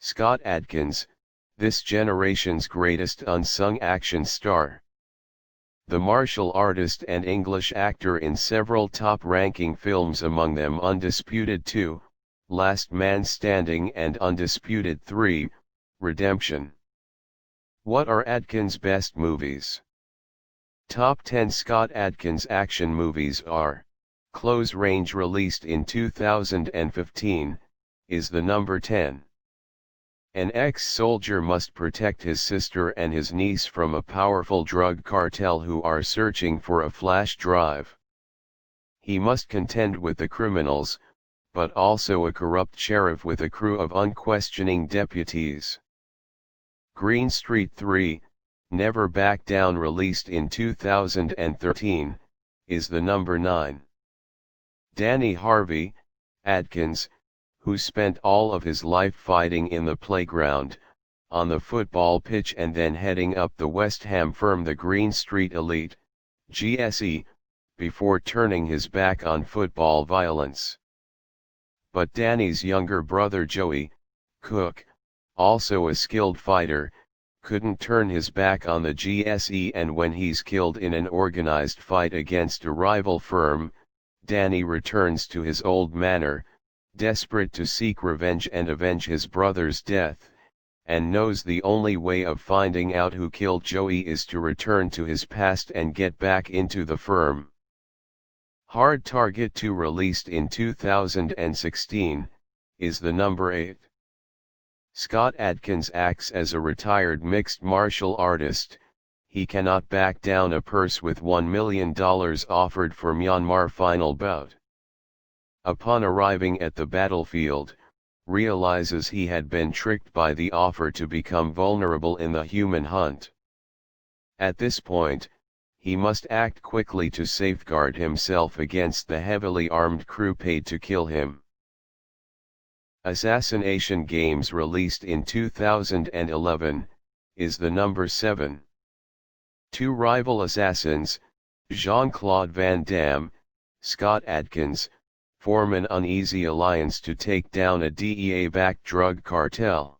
Scott Adkins, this generation's greatest unsung action star. The martial artist and English actor in several top-ranking films, among them Undisputed II, Last Man Standing, and Undisputed III, Redemption. What are Adkins' best movies? Top 10 Scott Adkins action movies are: Close Range, released in 2015, is the number 10. An ex-soldier must protect his sister and his niece from a powerful drug cartel who are searching for a flash drive. He must contend with the criminals, but also a corrupt sheriff with a crew of unquestioning deputies. Green Street 3, Never Back Down, released in 2013, is the number 9. Danny Harvey, Adkins, who spent all of his life fighting in the playground, on the football pitch, and then heading up the West Ham firm the Green Street Elite, GSE, before turning his back on football violence. But Danny's younger brother Joey, Cook, also a skilled fighter, couldn't turn his back on the GSE, and when he's killed in an organized fight against a rival firm, Danny returns to his old manor, desperate to seek revenge and avenge his brother's death, and knows the only way of finding out who killed Joey is to return to his past and get back into the firm. Hard Target 2, released in 2016, is the number 8. Scott Adkins acts as a retired mixed martial artist. He cannot back down a purse with $1 million offered for Myanmar final bout. Upon arriving at the battlefield, realizes he had been tricked by the offer to become vulnerable in the human hunt. At this point, he must act quickly to safeguard himself against the heavily armed crew paid to kill him. Assassination Games, released in 2011, is the number 7. Two rival assassins, Jean-Claude Van Damme, Scott Adkins, form an uneasy alliance to take down a DEA-backed drug cartel.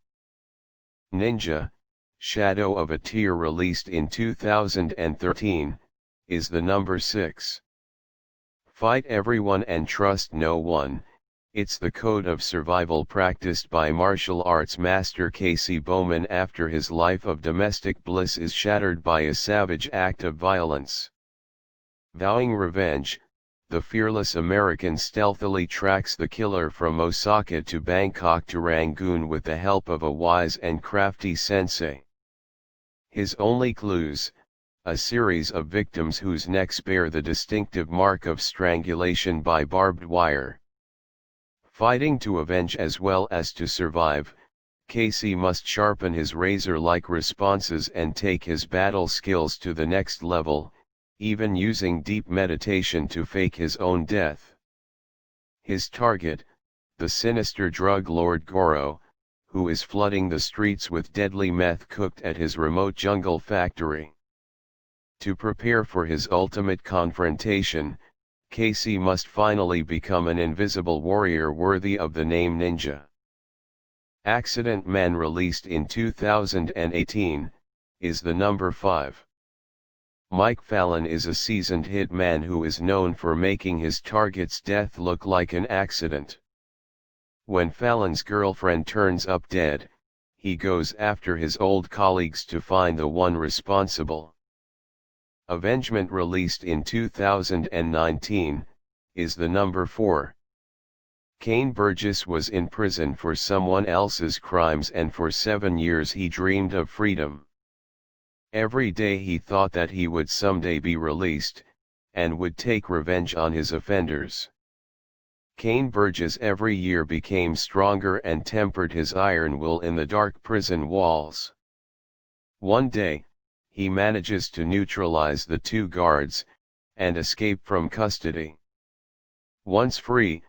Ninja, Shadow of a Tear, released in 2013, is the number 6. Fight everyone and trust no one. It's the code of survival practiced by martial arts master Casey Bowman after his life of domestic bliss is shattered by a savage act of violence. Vowing revenge, the fearless American stealthily tracks the killer from Osaka to Bangkok to Rangoon with the help of a wise and crafty sensei. His only clues: a series of victims whose necks bear the distinctive mark of strangulation by barbed wire. Fighting to avenge as well as to survive, Casey must sharpen his razor-like responses and take his battle skills to the next level, even using deep meditation to fake his own death. His target, the sinister drug lord Goro, who is flooding the streets with deadly meth cooked at his remote jungle factory. To prepare for his ultimate confrontation, Casey must finally become an invisible warrior worthy of the name ninja. Accident Man, released in 2018, is the number 5. Mike Fallon is a seasoned hitman who is known for making his target's death look like an accident. When Fallon's girlfriend turns up dead, he goes after his old colleagues to find the one responsible. Avengement, released in 2019, is the number 4. Kane Burgess was in prison for someone else's crimes, and for 7 years he dreamed of freedom. Every day he thought that he would someday be released, and would take revenge on his offenders. Kane Burgess every year became stronger and tempered his iron will in the dark prison walls. One day, he manages to neutralize the 2 guards, and escape from custody. Once free,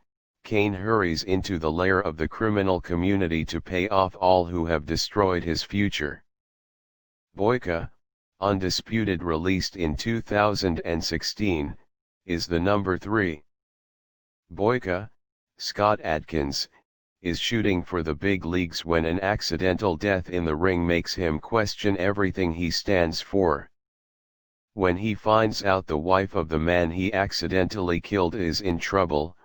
Kane hurries into the lair of the criminal community to pay off all who have destroyed his future. Boyka, Undisputed, released in 2016, is the number 3. Boyka, Scott Adkins, is shooting for the big leagues when an accidental death in the ring makes him question everything he stands for. When he finds out the wife of the man he accidentally killed is in trouble,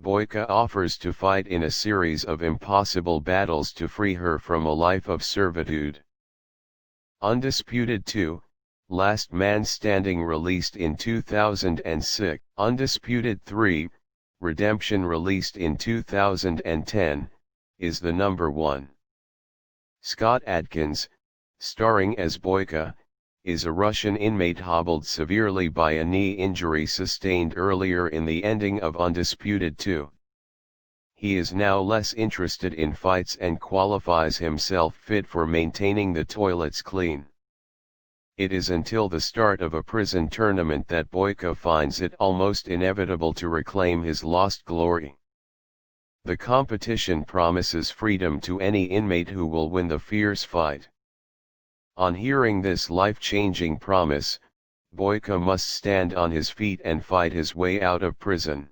Boyka offers to fight in a series of impossible battles to free her from a life of servitude. Undisputed II, Last Man Standing released in 2006. Undisputed III, Redemption released in 2010, is the number one. Scott Adkins, starring as Boyka, is a Russian inmate hobbled severely by a knee injury sustained earlier in the ending of Undisputed II. He is now less interested in fights and qualifies himself fit for maintaining the toilets clean. It is until the start of a prison tournament that Boyka finds it almost inevitable to reclaim his lost glory. The competition promises freedom to any inmate who will win the fierce fight. On hearing this life-changing promise, Boyka must stand on his feet and fight his way out of prison.